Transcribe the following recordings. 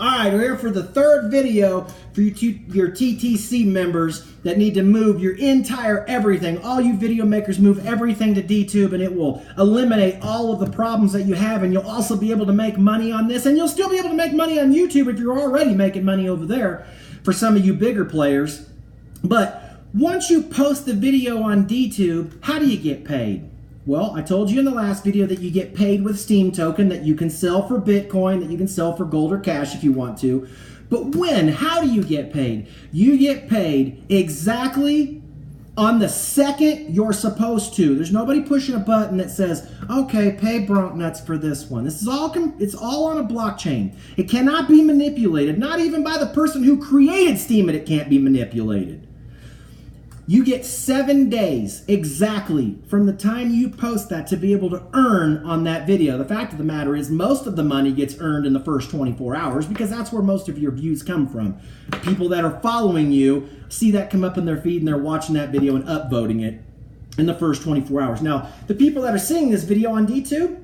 Alright, we're here for the third video for your TTC members that need to move your entire everything. All you video makers, move everything to D.Tube and it will eliminate all of the problems that you have, and you'll also be able to make money on this, and you'll still be able to make money on YouTube if you're already making money over there for some of you bigger players. But once you post the video on D.Tube, how do you get paid? Well, I told you in the last video that you get paid with Steem token that you can sell for Bitcoin, that you can sell for gold or cash if you want to. But when? How do you get paid? You get paid exactly on the second you're supposed to. There's nobody pushing a button that says, okay, pay Bronknuts for this one. This is it's all on a blockchain. It cannot be manipulated. Not even by the person who created Steemit, it can't be manipulated. You get 7 days exactly from the time you post that to be able to earn on that video. The fact of the matter is most of the money gets earned in the first 24 hours because that's where most of your views come from. People that are following you see that come up in their feed and they're watching that video and upvoting it in the first 24 hours. Now, the people that are seeing this video on D.Tube,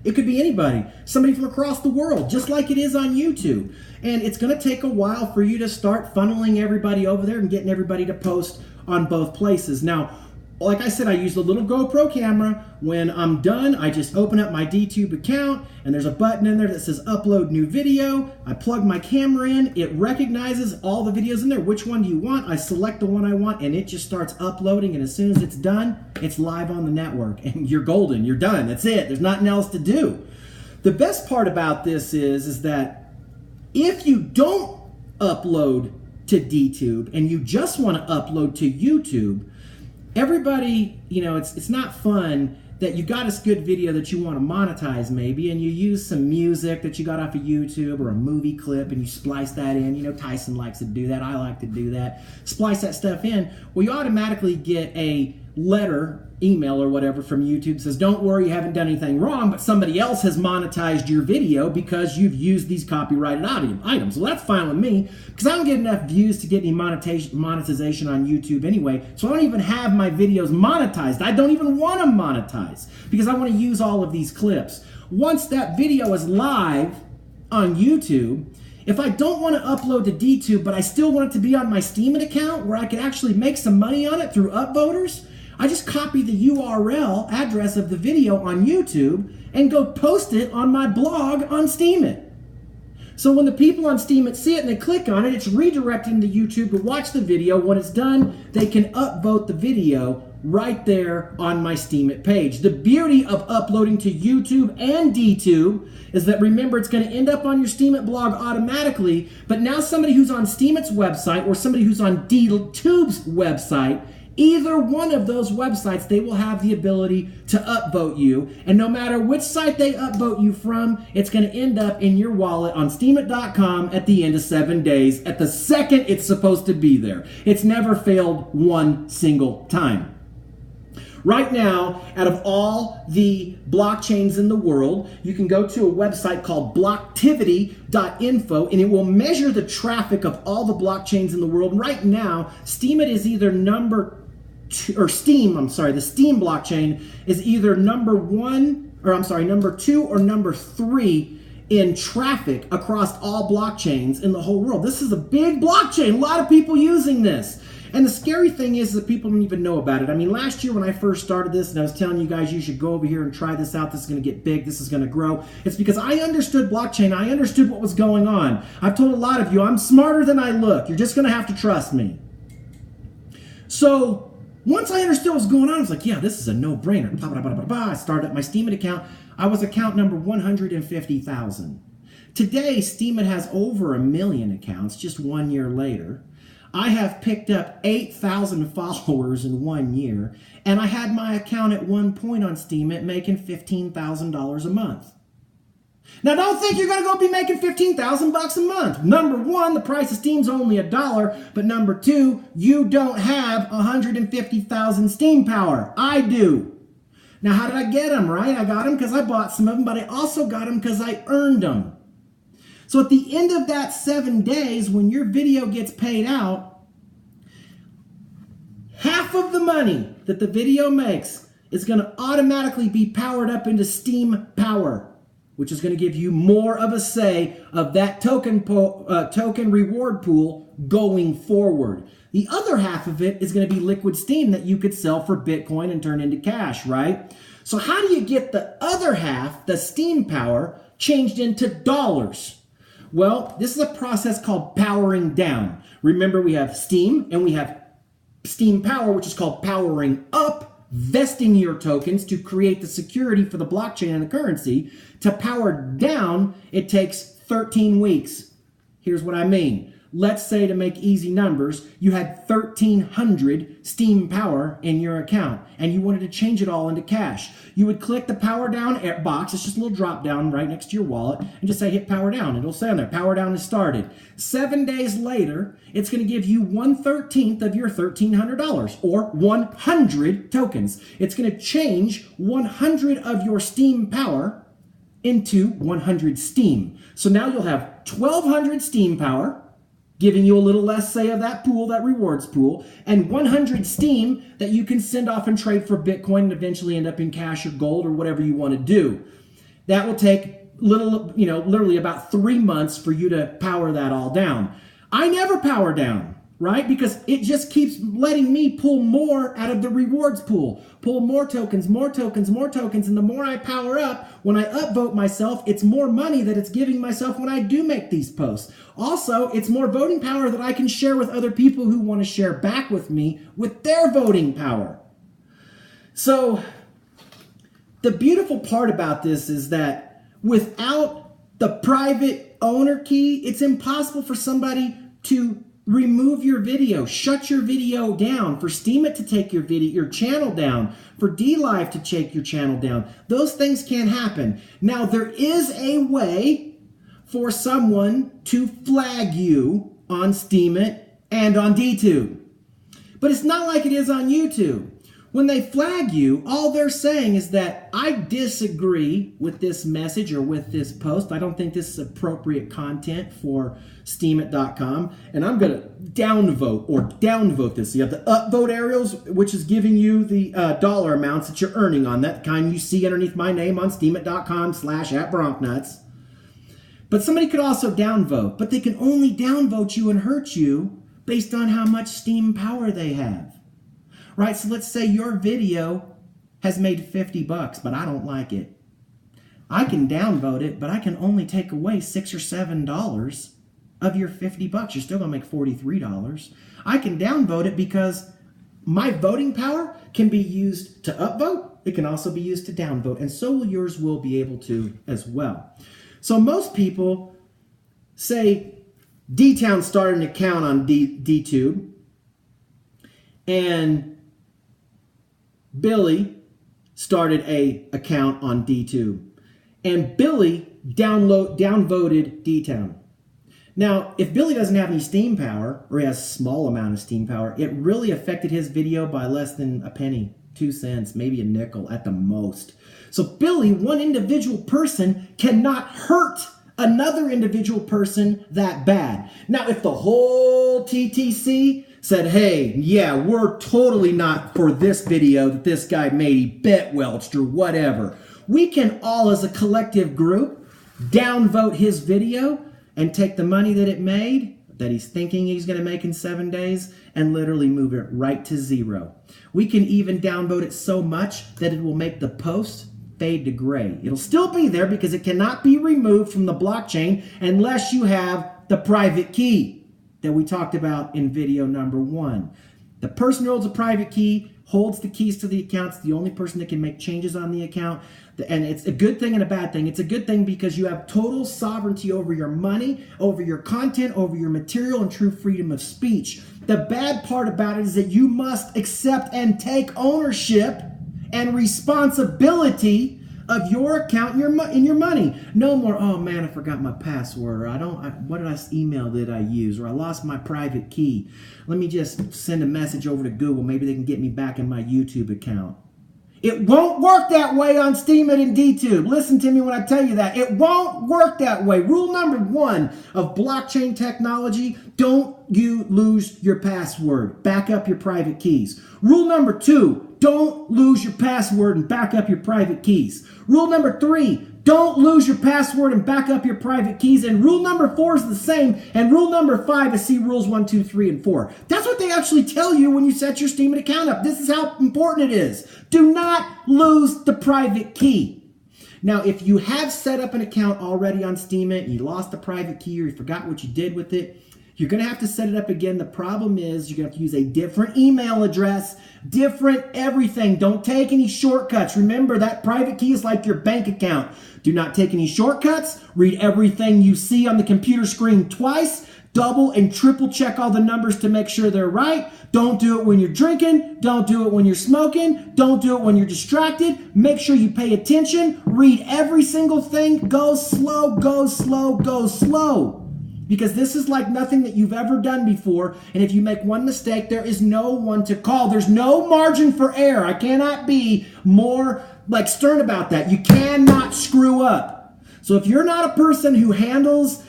it could be anybody, somebody from across the world, just like it is on YouTube. And it's going to take a while for you to start funneling everybody over there and getting everybody to post on both places. Now, like I said, I use the little GoPro camera. When I'm done, I just open up my D.Tube account and there's a button in there that says upload new video. I plug my camera in, it recognizes all the videos in there. Which one do you want? I select the one I want and it just starts uploading, and as soon as it's done, it's live on the network and you're golden, you're done, that's it. There's nothing else to do. The best part about this is that if you don't upload to D.Tube and you just want to upload to YouTube, everybody, you know, it's not fun that you got a good video that you want to monetize maybe, and you use some music that you got off of YouTube or a movie clip and you splice that in. You know, Tyson likes to do that. I like to do that. Splice that stuff in. Well, you automatically get a letter, email or whatever from YouTube that says, don't worry, you haven't done anything wrong, but somebody else has monetized your video because you've used these copyrighted items. Well, that's fine with me because I don't get enough views to get any monetization on YouTube anyway, so I don't even have my videos monetized. I don't even want to monetize because I want to use all of these clips. Once that video is live on YouTube, if I don't want to upload to D.Tube, but I still want it to be on my Steemit account where I can actually make some money on it through upvoters, I just copy the URL address of the video on YouTube and go post it on my blog on Steemit. So when the people on Steemit see it and they click on it, it's redirecting to YouTube to watch the video. When it's done, they can upvote the video right there on my Steemit page. The beauty of uploading to YouTube and D.Tube is that, remember, it's going to end up on your Steemit blog automatically, but now somebody who's on Steemit's website or somebody who's on D.Tube's website, either one of those websites, they will have the ability to upvote you. And no matter which site they upvote you from, it's going to end up in your wallet on Steemit.com at the end of 7 days, at the second it's supposed to be there. It's never failed one single time. Right now, out of all the blockchains in the world, you can go to a website called blocktivity.info and it will measure the traffic of all the blockchains in the world. Right now, Steemit is either the Steem blockchain is either number 2 or number 3 in traffic across all blockchains in the whole world. This is a big blockchain, a lot of people using this. And the scary thing is that people don't even know about it. I mean, last year when I first started this and I was telling you guys you should go over here and try this out, this is going to get big, this is going to grow, it's because I understood blockchain, I understood what was going on. I've told a lot of you, I'm smarter than I look. You're just going to have to trust me. So once I understood what was going on, I was like, yeah, this is a no-brainer. I started up my Steemit account. I was account number 150,000. Today, Steemit has over 1 million accounts just 1 year later. I have picked up 8,000 followers in 1 year, and I had my account at one point on Steemit making $15,000 a month. Now, don't think you're going to go be making $15,000 a month. Number one, the price of Steem's only $1, but number two, you don't have 150,000 Steem power. I do. Now, how did I get them, right? I got them because I bought some of them, but I also got them because I earned them. So at the end of that 7 days, when your video gets paid out, half of the money that the video makes is going to automatically be powered up into Steem power. which is going to give you more of a say of that token reward pool going forward. The other half of it is going to be liquid Steem that you could sell for Bitcoin and turn into cash, right? So how do you get the other half, the Steem power, changed into dollars? Well, this is a process called powering down. Remember, we have Steem and we have Steem power, which is called powering up, vesting your tokens to create the security for the blockchain and the currency. To power down, it takes 13 weeks. Here's what I mean. Let's say, to make easy numbers, you had 1,300 Steem power in your account and you wanted to change it all into cash. You would click the power down box. It's just a little drop down right next to your wallet, and just say hit power down. It'll say on there, power down is started. 7 days later, it's going to give you 1/13 of your $1,300 or 100 tokens. It's going to change 100 of your Steem power into 100 Steem. So now you'll have 1,200 Steem power, giving you a little less say of that pool, that rewards pool, and 100 Steem that you can send off and trade for Bitcoin and eventually end up in cash or gold or whatever you want to do. That will take literally about 3 months for you to power that all down. I never power down, right? Because it just keeps letting me pull more out of the rewards pool. Pull more tokens, more tokens, more tokens, and the more I power up, when I upvote myself, it's more money that it's giving myself when I do make these posts. Also, it's more voting power that I can share with other people who want to share back with me with their voting power. So, the beautiful part about this is that without the private owner key, it's impossible for somebody to remove your video, shut your video down, for Steemit to take your channel down, for D.Live to take your channel down. Those things can't happen. Now, there is a way for someone to flag you on Steemit and on D.Tube. But it's not like it is on YouTube. When they flag you, all they're saying is that I disagree with this message or with this post. I don't think this is appropriate content for Steemit.com, and I'm going to downvote this. You have the upvote arrows, which is giving you the dollar amounts that you're earning on that kind you see underneath my name on Steemit.com/@BronkNuts. But somebody could also downvote, but they can only downvote you and hurt you based on how much Steem power they have. Right, so let's say your video has made $50, but I don't like it. I can downvote it, but I can only take away $6 or $7 of your $50. You're still gonna make $43. I can downvote it because my voting power can be used to upvote. It can also be used to downvote, and so yours will be able to as well. So most people say D-Town started an account on D.Tube, and Billy started an account on D.Tube, and Billy downvoted D-Town. Now, if Billy doesn't have any Steem power, or he has a small amount of Steem power, it really affected his video by less than a penny, 2 cents, maybe a nickel at the most. So Billy, one individual person, cannot hurt another individual person that bad. Now, if the whole TTC said, hey, yeah, we're totally not for this video that this guy made, he bet welched or whatever, we can all as a collective group downvote his video and take the money that it made, that he's thinking he's going to make in 7 days, and literally move it right to zero. We can even downvote it so much that it will make the post fade to gray. It'll still be there because it cannot be removed from the blockchain unless you have the private key that we talked about in video number 1. The person who holds a private key holds the keys to the account. It's the only person that can make changes on the account. And it's a good thing and a bad thing. It's a good thing because you have total sovereignty over your money, over your content, over your material, and true freedom of speech. The bad part about it is that you must accept and take ownership and responsibility of your account and your money. No more, oh man, I forgot my password, or what email did I use, or I lost my private key. Let me just send a message over to Google. Maybe they can get me back in my YouTube account. It won't work that way on Steemit and D.Tube. Listen to me when I tell you that. It won't work that way. Rule number 1 of blockchain technology, don't you lose your password. Back up your private keys. Rule number 2, don't lose your password and back up your private keys. Rule number 3, Don't lose your password and back up your private keys. And rule number 4 is the same. And rule number 5 is see rules 1, 2, 3, and 4. That's what they actually tell you when you set your Steemit account up. This is how important it is. Do not lose the private key. Now, if you have set up an account already on Steemit, and you lost the private key or you forgot what you did with it, you're going to have to set it up again. The problem is you're going to have to use a different email address, different everything. Don't take any shortcuts. Remember, that private key is like your bank account. Do not take any shortcuts. Read everything you see on the computer screen twice. Double and triple check all the numbers to make sure they're right. Don't do it when you're drinking. Don't do it when you're smoking. Don't do it when you're distracted. Make sure you pay attention. Read every single thing. Go slow, go slow, go slow. Because this is like nothing that you've ever done before. And if you make one mistake, there is no one to call. There's no margin for error. I cannot be more stern about that. You cannot screw up. So if you're not a person who handles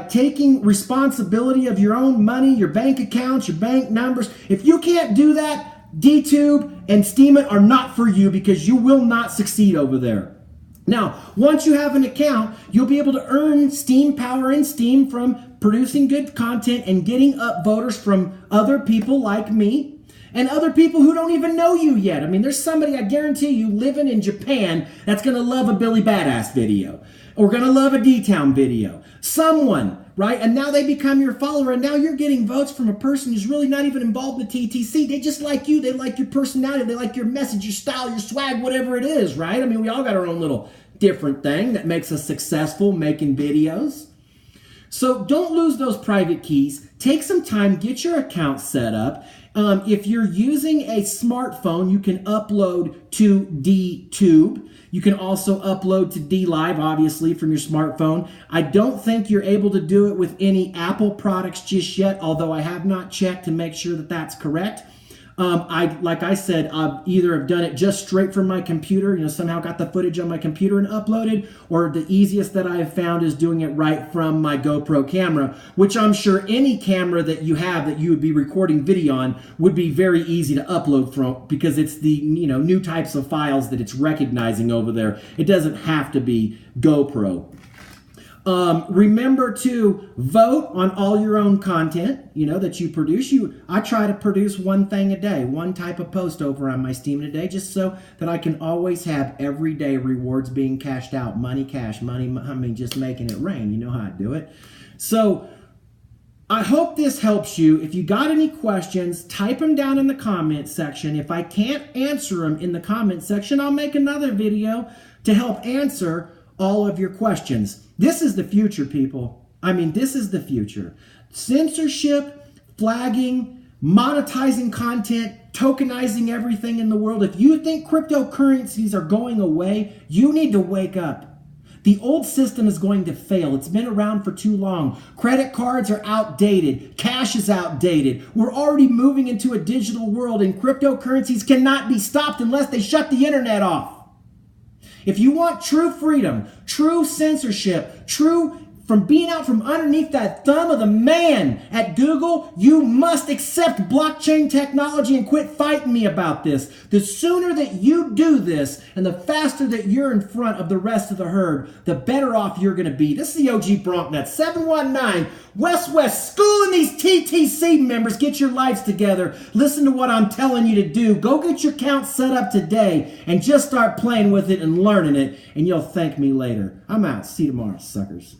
taking responsibility of your own money, your bank accounts, your bank numbers, if you can't do that, D.Tube and Steemit are not for you because you will not succeed over there. Now, once you have an account, you'll be able to earn Steam power and Steam from producing good content and getting upvoters from other people like me and other people who don't even know you yet. I mean, there's somebody, I guarantee you, living in Japan that's going to love a Billy Badass video or going to love a D-Town video. Someone, right? And now they become your follower, and now you're getting votes from a person who's really not even involved in the TTC. They just like you. They like your personality. They like your message, your style, your swag, whatever it is, right? I mean, we all got our own little different thing that makes us successful making videos. So don't lose those private keys. Take some time, get your account set up. If you're using a smartphone, you can upload to D.Tube. You can also upload to D.Live, obviously, from your smartphone. I don't think you're able to do it with any Apple products just yet, although I have not checked to make sure that that's correct. Like I said, I've either have done it just straight from my computer, somehow got the footage on my computer and uploaded, or the easiest that I have found is doing it right from my GoPro camera, which I'm sure any camera that you have that you would be recording video on would be very easy to upload from because it's the new types of files that it's recognizing over there. It doesn't have to be GoPro. Remember to vote on all your own content, that you produce. I try to produce one thing a day, one type of post over on my Steemit a day, just so that I can always have everyday rewards being cashed out. Money, cash, money, just making it rain. You know how I do it. So I hope this helps you. If you got any questions, type them down in the comment section. If I can't answer them in the comment section, I'll make another video to help answer all of your questions. This is the future, people. I mean, this is the future. Censorship, flagging, monetizing content, tokenizing everything in the world. If you think cryptocurrencies are going away, you need to wake up. The old system is going to fail. It's been around for too long. Credit cards are outdated. Cash is outdated. We're already moving into a digital world, and cryptocurrencies cannot be stopped unless they shut the internet off. If you want true freedom, true censorship, true from being out from underneath that thumb of the man at Google, you must accept blockchain technology and quit fighting me about this. The sooner that you do this and the faster that you're in front of the rest of the herd, the better off you're going to be. This is the OG Bronknet 719 West schooling these TTC members. Get your lives together. Listen to what I'm telling you to do. Go get your account set up today and just start playing with it and learning it, and you'll thank me later. I'm out. See you tomorrow, suckers.